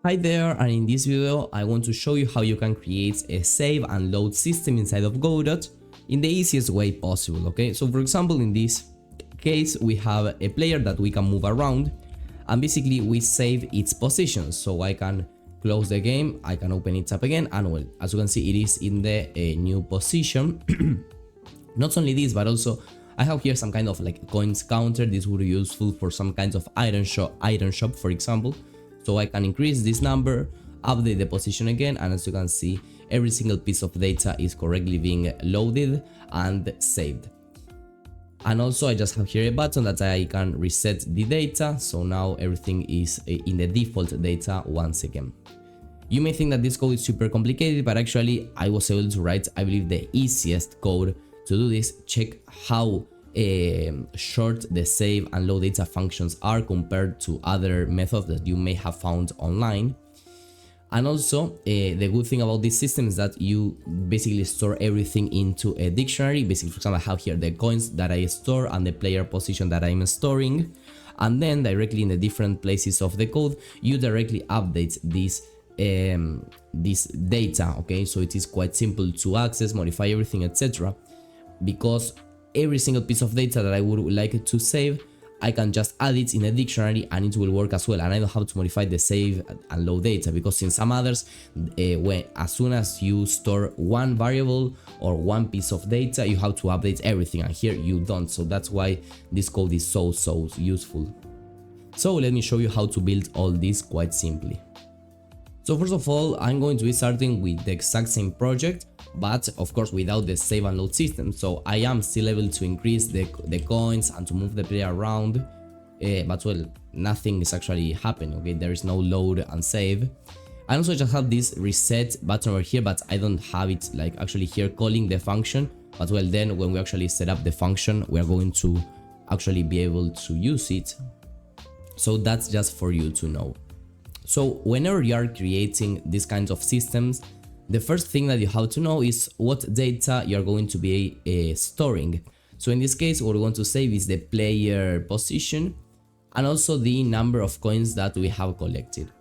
Hi there, and in this video I want to show you how you can create a save and load system inside of Godot in the easiest way possible, okay? So for example, in this case we have a player that we can move around, and basically we save its position. So I can close the game, I can open it up again, and well, as you can see it is in the new position. Not only this, but also I have here some kind of like coins counter. This would be useful for some kinds of item shop, for example. So I can increase this number, update the position again, and as you can see, every single piece of data is correctly being loaded and saved. And also I just have here a button that I can reset the data, so now everything is in the default data once again. You may think that this code is super complicated, but actually I was able to write, I believe, the easiest code to do this. Check how short the save and load data functions are compared to other methods that you may have found online. And also the good thing about this system is that you basically store everything into a dictionary. Basically, for example, I have here the coins that I store and the player position that I'm storing, and then directly in the different places of the code you directly update this data, okay? So it is quite simple to access, modify everything, etc. because every single piece of data that I would like to save, I can just add it in a dictionary and it will work as well, and I don't have to modify the save and load data, because in some others, as soon as you store one variable or one piece of data, you have to update everything, and here you don't. So that's why this code is so useful. So let me show you how to build all this quite simply. So first of all, I'm going to be starting with the exact same project, but of course without the save and load system. So I am still able to increase the coins and to move the player around, but well, nothing is actually happening, okay? There is no load and save. I also just have this reset button over here, but I don't have it like actually here calling the function. But well, then when we actually set up the function, we are going to actually be able to use it. So that's just for you to know. So whenever you are creating these kinds of systems, the first thing that you have to know is what data you are going to be storing. So in this case, what we want to save is the player position and also the number of coins that we have collected.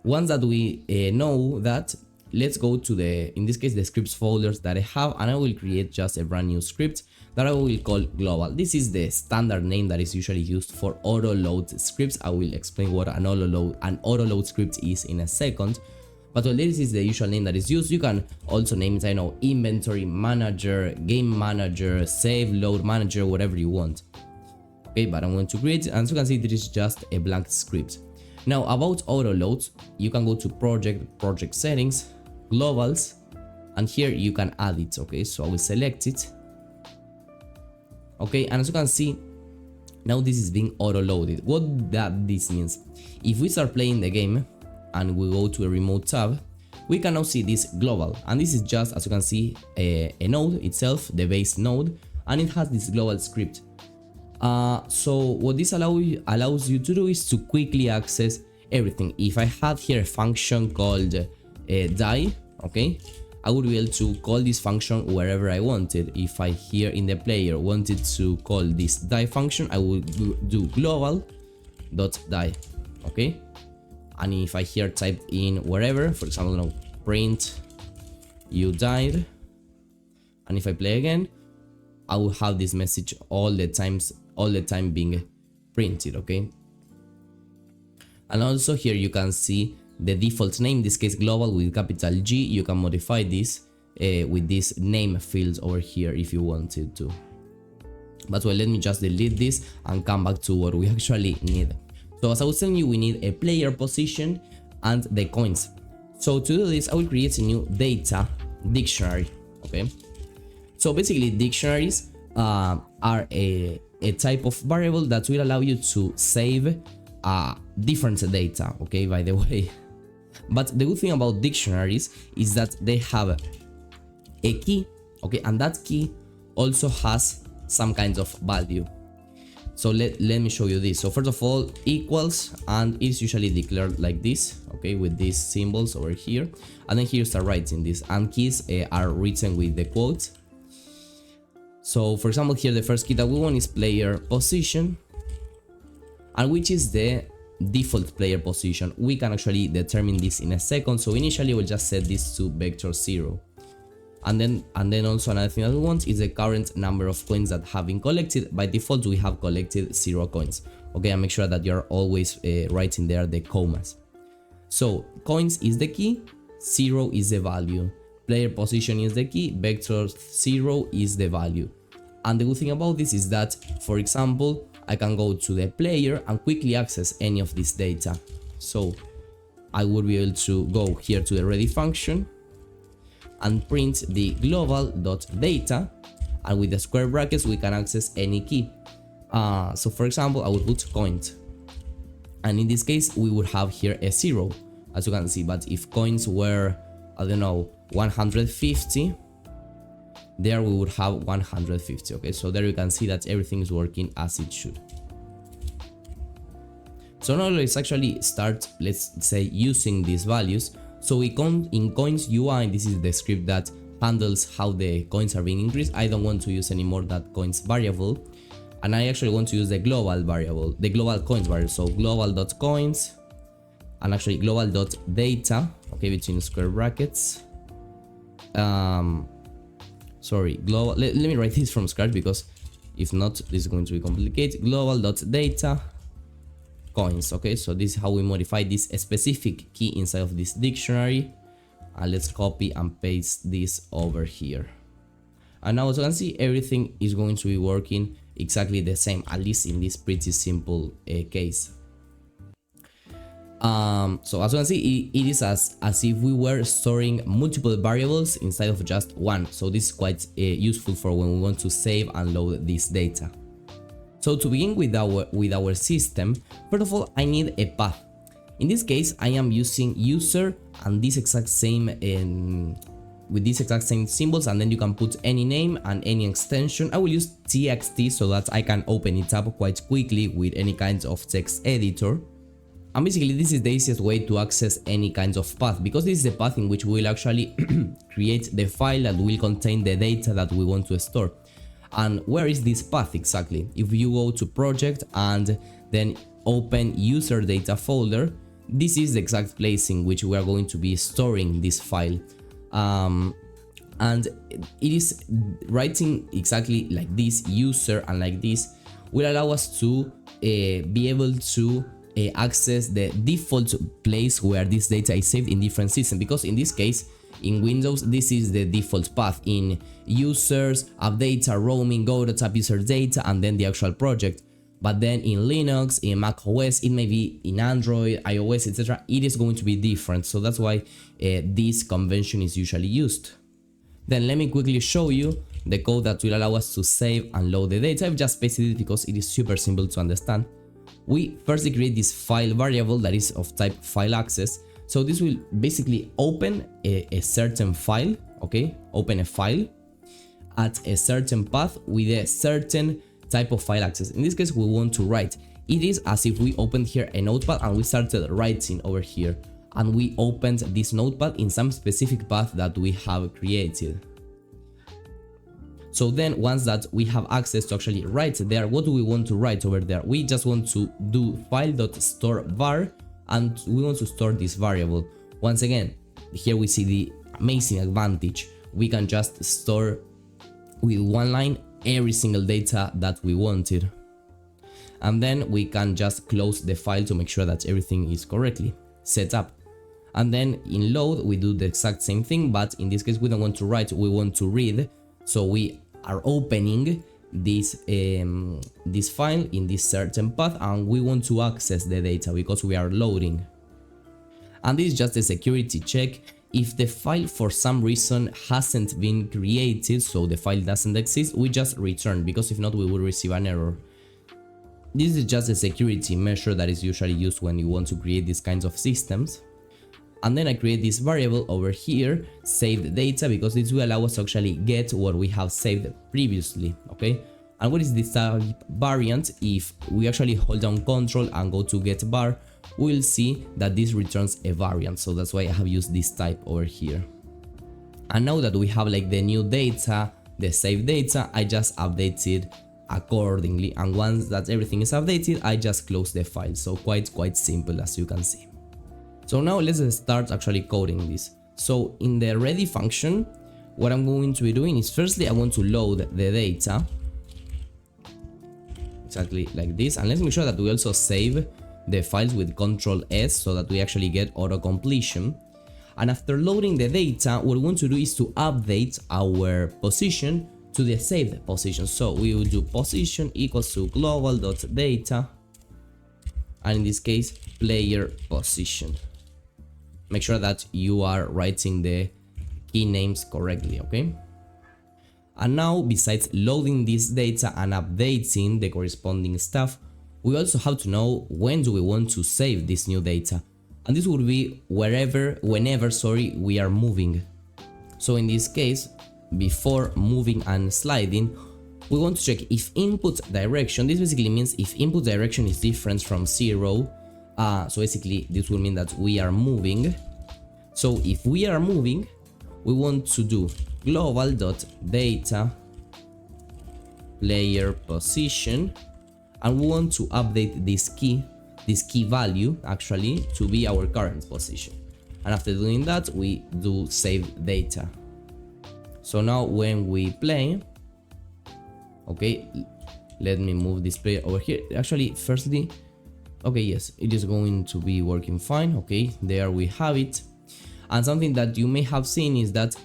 Once that we know that, let's go to in this case, the scripts folders that I have, and I will create just a brand new script that I will call global. This is the standard name that is usually used for auto load scripts. I will explain what an auto load script is in a second. But well, this is the usual name that is used. You can also name it, I know, inventory manager, game manager, save load manager, whatever you want. Okay, but I'm going to create it, and as you can see, this is just a blank script. Now about auto loads, you can go to project settings, globals, and here you can add it. Okay, so I will select it. Okay, and as you can see, now this is being auto loaded. What this means, if we start playing the game and we go to a remote tab, we can now see this global, and this is just, as you can see, a node itself, the base node, and it has this global script. So what this allows you to do is to quickly access everything. If I had here a function called die, okay, I would be able to call this function wherever I wanted. If I here in the player wanted to call this die function, I would do global.die, okay? And if I here typed in wherever, for example, no, print you died, and if I play again, I will have this message all the time being printed, okay? And also here you can see the default name, in this case global with capital G. You can modify this with this name fields over here if you wanted to. But well, let me just delete this and come back to what we actually need. So as I was telling you, we need a player position and the coins. So to do this, I will create a new data dictionary, okay? So basically dictionaries are a type of variable that will allow you to save different data, okay, by the way. But the good thing about dictionaries is that they have a key, okay, and that key also has some kinds of value. So let me show you this. So first of all, equals, and it's usually declared like this, okay, with these symbols over here, and then here you start writing this, and keys are written with the quotes. So for example, here the first key that we want is player position, and which is the default player position. We can actually determine this in a second. So initially we'll just set this to vector 0. And then also another thing that we want is the current number of coins that have been collected. By default we have collected 0 coins. Okay, and make sure that you're always writing there the commas. So coins is the key, 0 is the value, player position is the key, vector 0 is the value. And the good thing about this is that, for example, I can go to the player and quickly access any of this data. So I would be able to go here to the ready function and print the global.data, and with the square brackets we can access any key. So for example, I would put coins, and in this case we would have here a 0, as you can see. But if coins were, I don't know, 150, there we would have 150. Okay, so there you can see that everything is working as it should. So now let's actually start, let's say, using these values. So in coins UI, this is the script that handles how the coins are being increased. I don't want to use anymore that coins variable, and I actually want to use the global variable, the global coins variable. So global.coins, and actually global.data, okay, between square brackets. Sorry, global, let me write this from scratch, because if not this is going to be complicated. Global.data coins. Okay, so this is how we modify this specific key inside of this dictionary, and let's copy and paste this over here. And now as you can see, everything is going to be working exactly the same, at least in this pretty simple case. So as you can see, it is as if we were storing multiple variables inside of just one. So this is quite useful for when we want to save and load this data. So to begin with our system, first of all I need a path. In this case I am using user and this exact same with these exact same symbols, and then you can put any name and any extension. I will use txt so that I can open it up quite quickly with any kinds of text editor. And basically this is the easiest way to access any kinds of path, because this is the path in which we will actually create the file that will contain the data that we want to store. And where is this path exactly? If you go to project and then open user data folder, this is the exact place in which we are going to be storing this file. And it is writing exactly like this, user and like this, will allow us to be able to access the default place where this data is saved in different systems. Because in this case, in Windows, this is the default path. In users, app data, roaming, Godot, app user data, and then the actual project. But then in Linux, in Mac OS, it may be in Android, iOS, etc. It is going to be different. So that's why this convention is usually used. Then let me quickly show you the code that will allow us to save and load the data. I've just pasted it because it is super simple to understand. We firstly create this file variable that is of type file access. So this will basically open a certain file, okay? Open a file at a certain path with a certain type of file access. In this case, we want to write. It is as if we opened here a notepad and we started writing over here. And we opened this notepad in some specific path that we have created. So then once that we have access to actually write there, what do we want to write over there? We just want to do file.store var, and we want to store this variable. Once again, here we see the amazing advantage. We can just store with one line every single data that we wanted. And then we can just close the file to make sure that everything is correctly set up. And then in load, we do the exact same thing, but in this case, we don't want to write, we want to read. So we are opening this this file in this certain path, and we want to access the data because we are loading. And this is just a security check. If the file for some reason hasn't been created, so the file doesn't exist, we just return, because if not we will receive an error. This is just a security measure that is usually used when you want to create these kinds of systems. And then I create this variable over here, saved data, because this will allow us to actually get what we have saved previously, okay? And what is this type variant? If we actually hold down Ctrl and go to get var, we'll see that this returns a variant. So that's why I have used this type over here. And now that we have like the new data, the saved data, I just updated accordingly, and once that everything is updated, I just close the file. So quite simple, as you can see. So now let's start actually coding this. So in the ready function, what I'm going to be doing is, firstly I want to load the data exactly like this, and let's make sure that we also save the files with Ctrl S so that we actually get auto completion. And after loading the data, what we want to do is to update our position to the saved position. So we will do position equals to global.data, and in this case player position. Make sure that you are writing the key names correctly, okay? And now, besides loading this data and updating the corresponding stuff, we also have to know when do we want to save this new data, and this would be whenever we are moving. So in this case, before moving and sliding, we want to check if input direction, this basically means if input direction is different from 0, so basically this will mean that we are moving. So if we are moving, we want to do global.data player position, and we want to update this key value actually to be our current position. And after doing that, we do save data. So now when we play, okay, let me move this player over here. Actually, firstly, okay, yes, it is going to be working fine. Okay, there we have it. And something that you may have seen is that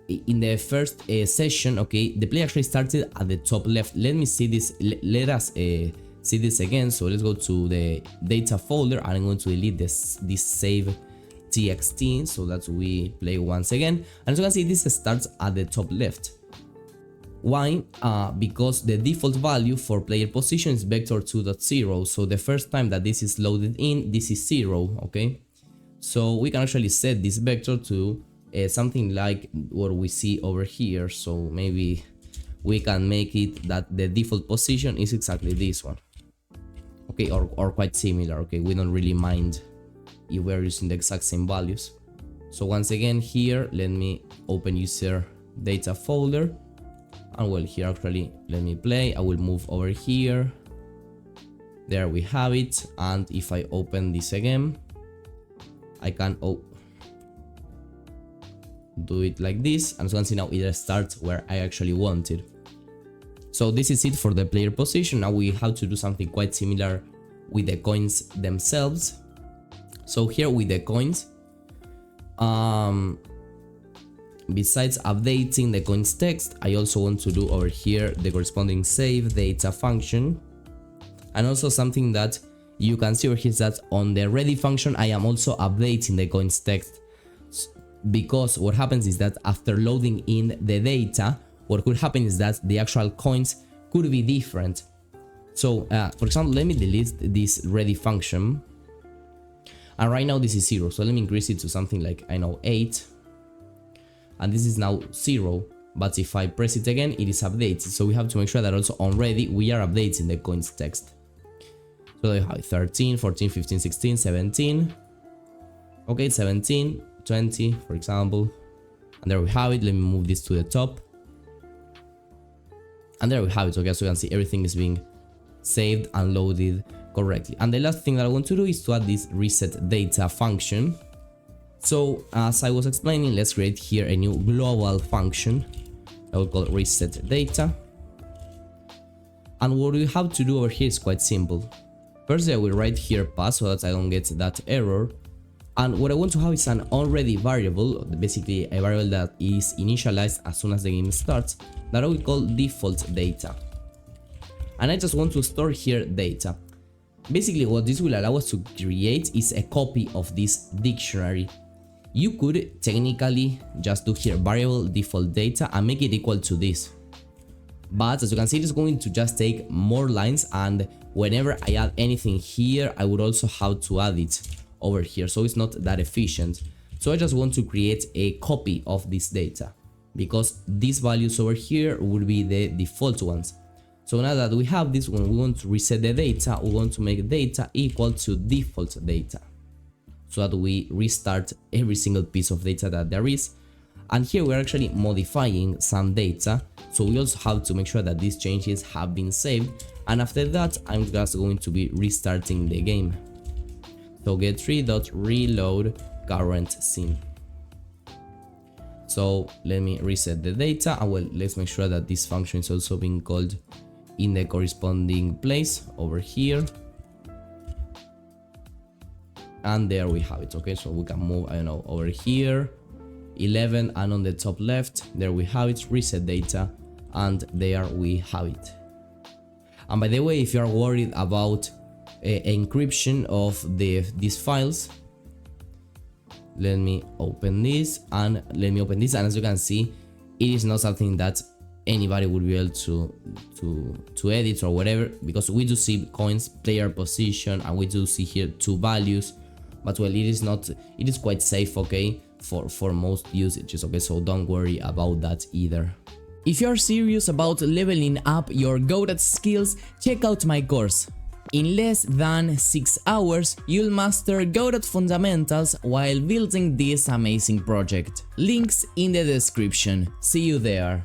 in the first session, okay, the play actually started at the top left. Let me see this. Let us see this again. So let's go to the data folder, and I'm going to delete this save txt so that we play once again. And as you can see, this starts at the top left. Why? Because the default value for player position is vector 2.0. So the first time that this is loaded in, this is 0. Okay. So we can actually set this vector to something like what we see over here. So maybe we can make it that the default position is exactly this one. Okay, or quite similar. Okay, we don't really mind if we're using the exact same values. So once again here, let me open user data folder, and well, here actually let me play. I will move over here. There we have it. And if I open this again, I can do it like this, and as you can see now it starts where I actually wanted. So this is it for the player position. Now we have to do something quite similar with the coins themselves. So here with the coins, besides updating the coins text, I also want to do over here the corresponding save data function. And also something that you can see over here is that on the ready function, I am also updating the coins text, because what happens is that after loading in the data, what could happen is that the actual coins could be different. So for example, let me delete this ready function, and right now this is 0, so let me increase it to something like, I know, 8, and this is now 0. But if I press it again, it is updated. So we have to make sure that also on ready we are updating the coins text. So you have 13, 14, 15, 16, 17. Okay, 17, 20, for example. And there we have it. Let me move this to the top. And there we have it. Okay, so you can see everything is being saved and loaded correctly. And the last thing that I want to do is to add this reset data function. So as I was explaining, let's create here a new global function. I will call it reset data. And what we have to do over here is quite simple. First, I will write here pass so that I don't get that error. And what I want to have is an already variable, basically a variable that is initialized as soon as the game starts, that I will call default data. And I just want to store here data. Basically, what this will allow us to create is a copy of this dictionary. You could technically just do here variable default data and make it equal to this. But as you can see, it's going to just take more lines, and whenever I add anything here, I would also have to add it over here, so it's not that efficient. So I just want to create a copy of this data, because these values over here will be the default ones. So now that we have this, when we want to reset the data, we want to make data equal to default data, so that we restart every single piece of data that there is. And here we're actually modifying some data, so we also have to make sure that these changes have been saved, and after that I'm just going to be restarting the game. So get3.reload current scene. So let me reset the data, and well, let's make sure that this function is also being called in the corresponding place over here. And there we have it. Okay, so we can move, I don't know, over here 11, and on the top left there we have it, reset data, and there we have it. And by the way, if you are worried about encryption of these files, let me open this, and as you can see, it is not something that anybody would be able to edit or whatever, because we do see coins, player position, and we do see here 2 values, but well, it is quite safe, okay, for most usages, okay, so don't worry about that either. If you're serious about leveling up your Godot skills, check out my course. In less than 6 hours, you'll master Godot fundamentals while building this amazing project. Links in the description. See you there.